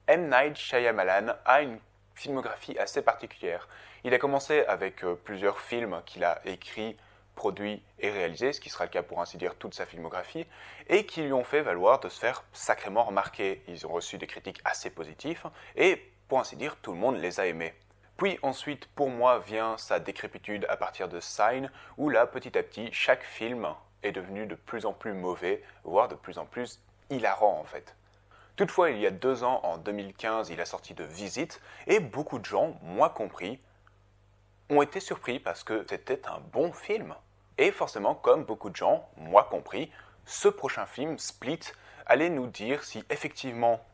M. Night Shyamalan a une filmographie assez particulière. Il a commencé avec plusieurs films qu'il a écrits, produits et réalisés, ce qui sera le cas pour ainsi dire toute sa filmographie, et qui lui ont fait valoir de se faire sacrément remarquer. Ils ont reçu des critiques assez positives, et pour ainsi dire, tout le monde les a aimés. Puis ensuite, pour moi, vient sa décrépitude à partir de Sign, où là, petit à petit, chaque film est devenu de plus en plus mauvais, voire de plus en plus hilarant en fait. Toutefois, il y a 2 ans, en 2015, il a sorti de Visite, et beaucoup de gens, moi compris, ont été surpris parce que c'était un bon film. Et forcément, comme beaucoup de gens, moi compris, ce prochain film, Split, allait nous dire si effectivement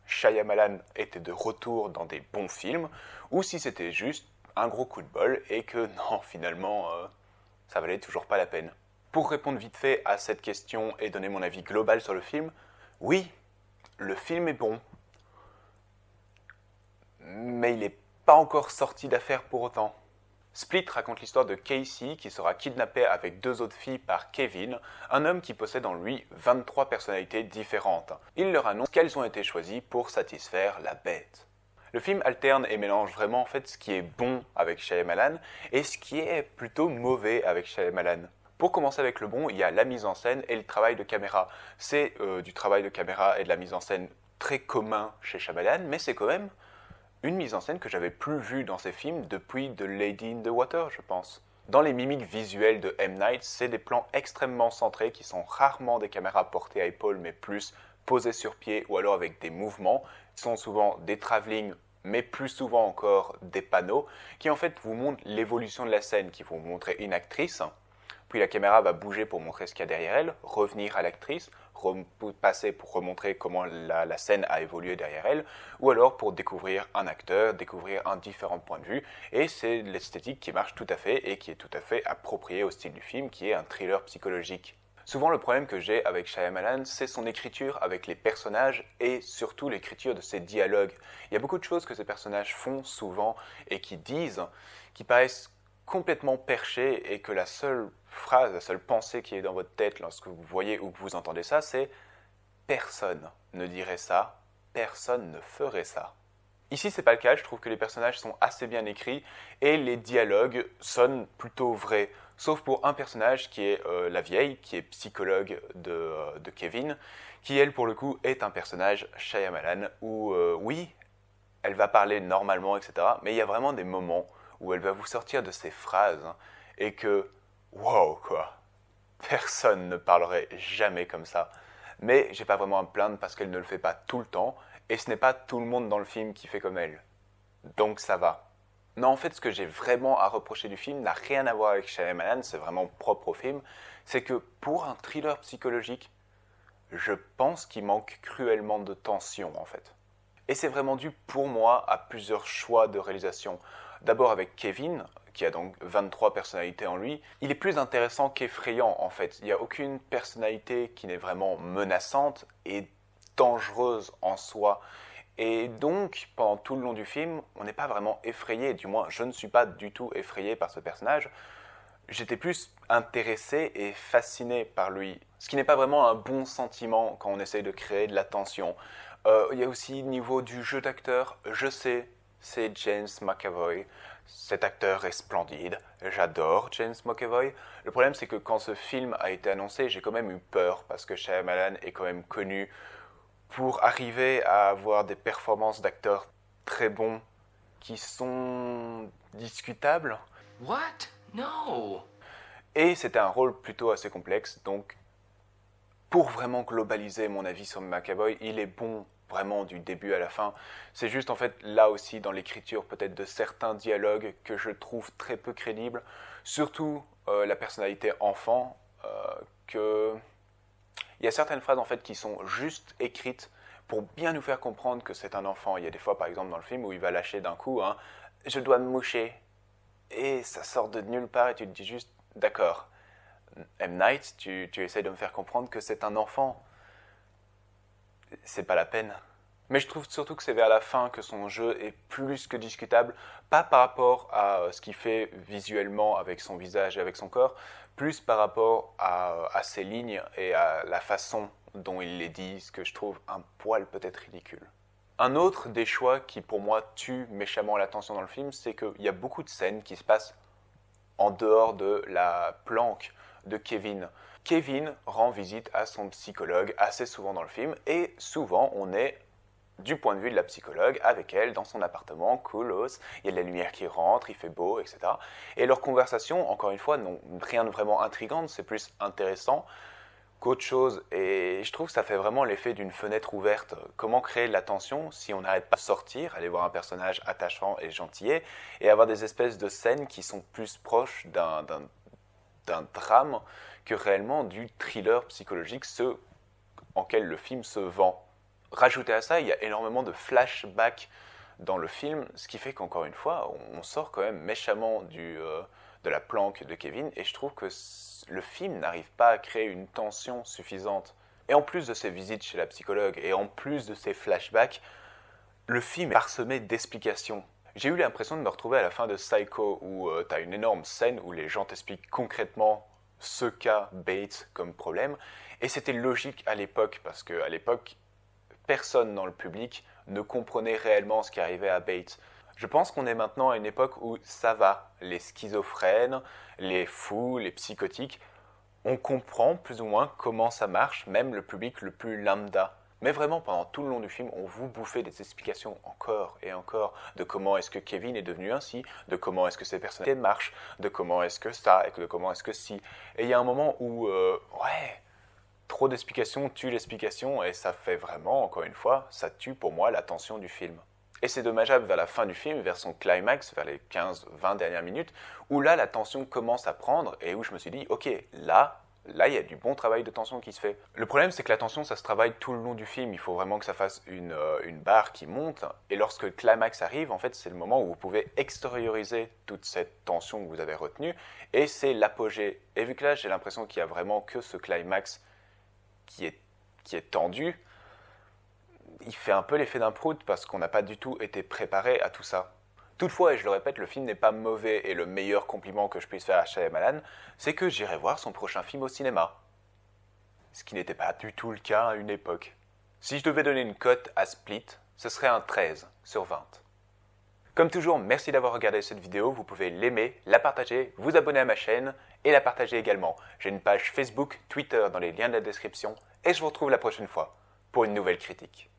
Shyamalan était de retour dans des bons films, ou si c'était juste un gros coup de bol et que non, finalement, ça valait toujours pas la peine. Pour répondre vite fait à cette question et donner mon avis global sur le film, oui, le film est bon, mais il n'est pas encore sorti d'affaire pour autant. Split raconte l'histoire de Casey qui sera kidnappé avec 2 autres filles par Kevin, un homme qui possède en lui 23 personnalités différentes. Il leur annonce qu'elles ont été choisies pour satisfaire la bête. Le film alterne et mélange vraiment en fait ce qui est bon avec Shyamalan et ce qui est plutôt mauvais avec Shyamalan. Pour commencer avec le bon, il y a la mise en scène et le travail de caméra. C'est du travail de caméra et de la mise en scène très commun chez Shyamalan, mais c'est quand même une mise en scène que j'avais plus vue dans ces films depuis The Lady in the Water, je pense. Dans les mimiques visuelles de M. Night, c'est des plans extrêmement centrés qui sont rarement des caméras portées à épaule, mais plus posées sur pied ou alors avec des mouvements, qui sont souvent des travelling, mais plus souvent encore des panneaux, qui en fait vous montrent l'évolution de la scène, qui vont vous montrer une actrice, puis la caméra va bouger pour montrer ce qu'il y a derrière elle, revenir à l'actrice, passer pour remontrer comment la scène a évolué derrière elle, ou alors pour découvrir un acteur, découvrir un différent point de vue, et c'est l'esthétique qui marche tout à fait et qui est tout à fait appropriée au style du film, qui est un thriller psychologique. Souvent, le problème que j'ai avec Shyamalan, c'est son écriture avec les personnages et surtout l'écriture de ses dialogues. Il y a beaucoup de choses que ces personnages font souvent et qui disent, qui paraissent complètement perchées et que la seule phrase, la seule pensée qui est dans votre tête lorsque vous voyez ou que vous entendez ça, c'est personne ne dirait ça, personne ne ferait ça. Ici, c'est pas le cas, je trouve que les personnages sont assez bien écrits et les dialogues sonnent plutôt vrais. Sauf pour un personnage qui est la vieille, qui est psychologue de Kevin, qui elle, pour le coup, est un personnage Shyamalan où, oui, elle va parler normalement, etc. Mais il y a vraiment des moments où elle va vous sortir de ses phrases et que, wow, quoi, personne ne parlerait jamais comme ça. Mais j'ai pas vraiment à me plaindre parce qu'elle ne le fait pas tout le temps et ce n'est pas tout le monde dans le film qui fait comme elle. Donc ça va. Non, en fait, ce que j'ai vraiment à reprocher du film n'a rien à voir avec Shyamalan, c'est vraiment propre au film. C'est que pour un thriller psychologique, je pense qu'il manque cruellement de tension, en fait. Et c'est vraiment dû pour moi à plusieurs choix de réalisation. D'abord avec Kevin, qui a donc 23 personnalités en lui, il est plus intéressant qu'effrayant en fait. Il n'y a aucune personnalité qui n'est vraiment menaçante et dangereuse en soi. Et donc, pendant tout le long du film, on n'est pas vraiment effrayé, du moins je ne suis pas du tout effrayé par ce personnage. J'étais plus intéressé et fasciné par lui, ce qui n'est pas vraiment un bon sentiment quand on essaye de créer de la tension. Il y a aussi niveau du jeu d'acteur, je sais, c'est James McAvoy. Cet acteur est splendide, j'adore James McAvoy. Le problème c'est que quand ce film a été annoncé, j'ai quand même eu peur parce que Shyamalan est quand même connu pour arriver à avoir des performances d'acteurs très bons qui sont discutables. What? No. Et c'était un rôle plutôt assez complexe, donc pour vraiment globaliser mon avis sur McAvoy, il est bon vraiment du début à la fin. C'est juste en fait là aussi dans l'écriture peut-être de certains dialogues que je trouve très peu crédibles, surtout la personnalité enfant, que il y a certaines phrases en fait qui sont juste écrites pour bien nous faire comprendre que c'est un enfant. Il y a des fois par exemple dans le film où il va lâcher d'un coup je dois me moucher et ça sort de nulle part et tu te dis juste d'accord. M. Night, tu essayes de me faire comprendre que c'est un enfant. C'est pas la peine. Mais je trouve surtout que c'est vers la fin que son jeu est plus que discutable, pas par rapport à ce qu'il fait visuellement avec son visage et avec son corps, plus par rapport à ses lignes et à la façon dont il les dit, ce que je trouve un poil peut-être ridicule. Un autre des choix qui pour moi tue méchamment la tension dans le film, c'est qu'il y a beaucoup de scènes qui se passent en dehors de la planque de Kevin. Kevin rend visite à son psychologue assez souvent dans le film et souvent on est du point de vue de la psychologue avec elle dans son appartement, coolos, il y a de la lumière qui rentre, il fait beau, etc. Et leurs conversations, encore une fois, n'ont rien de vraiment intrigant, c'est plus intéressant qu'autre chose. Et je trouve que ça fait vraiment l'effet d'une fenêtre ouverte. Comment créer de la tension si on n'arrête pas de sortir, aller voir un personnage attachant et gentillet, et avoir des espèces de scènes qui sont plus proches d'un drame que réellement du thriller psychologique, ce en quel le film se vend. Rajouté à ça, il y a énormément de flashbacks dans le film, ce qui fait qu'encore une fois, on sort quand même méchamment de la planque de Kevin, et je trouve que le film n'arrive pas à créer une tension suffisante. Et en plus de ces visites chez la psychologue, et en plus de ces flashbacks, le film est parsemé d'explications. J'ai eu l'impression de me retrouver à la fin de Psycho, où t'as une énorme scène où les gens t'expliquent concrètement ce qu'a Bates comme problème, et c'était logique à l'époque, parce qu'à l'époque, personne dans le public ne comprenait réellement ce qui arrivait à Bates. Je pense qu'on est maintenant à une époque où ça va. Les schizophrènes, les fous, les psychotiques, on comprend plus ou moins comment ça marche, même le public le plus lambda. Mais vraiment, pendant tout le long du film, on vous bouffait des explications encore et encore de comment est-ce que Kevin est devenu ainsi, de comment est-ce que ses personnalités marchent, de comment est-ce que ça, et de comment est-ce que si. Et il y a un moment où, trop d'explications tue l'explication et ça fait vraiment, encore une fois, ça tue pour moi la tension du film. Et c'est dommageable vers la fin du film, vers son climax, vers les 15-20 dernières minutes, où là la tension commence à prendre et où je me suis dit, ok, là, il y a du bon travail de tension qui se fait. Le problème, c'est que la tension, ça se travaille tout le long du film. Il faut vraiment que ça fasse une barre qui monte. Et lorsque le climax arrive, en fait, c'est le moment où vous pouvez extérioriser toute cette tension que vous avez retenue. Et c'est l'apogée. Et vu que là, j'ai l'impression qu'il n'y a vraiment que ce climax qui est tendu, il fait un peu l'effet d'un prout parce qu'on n'a pas du tout été préparé à tout ça. Toutefois, et je le répète, le film n'est pas mauvais et le meilleur compliment que je puisse faire à Shyamalan, c'est que j'irai voir son prochain film au cinéma. Ce qui n'était pas du tout le cas à une époque. Si je devais donner une cote à Split, ce serait un 13 sur 20. Comme toujours, merci d'avoir regardé cette vidéo, vous pouvez l'aimer, la partager, vous abonner à ma chaîne et la partager également. J'ai une page Facebook, Twitter dans les liens de la description et je vous retrouve la prochaine fois pour une nouvelle critique.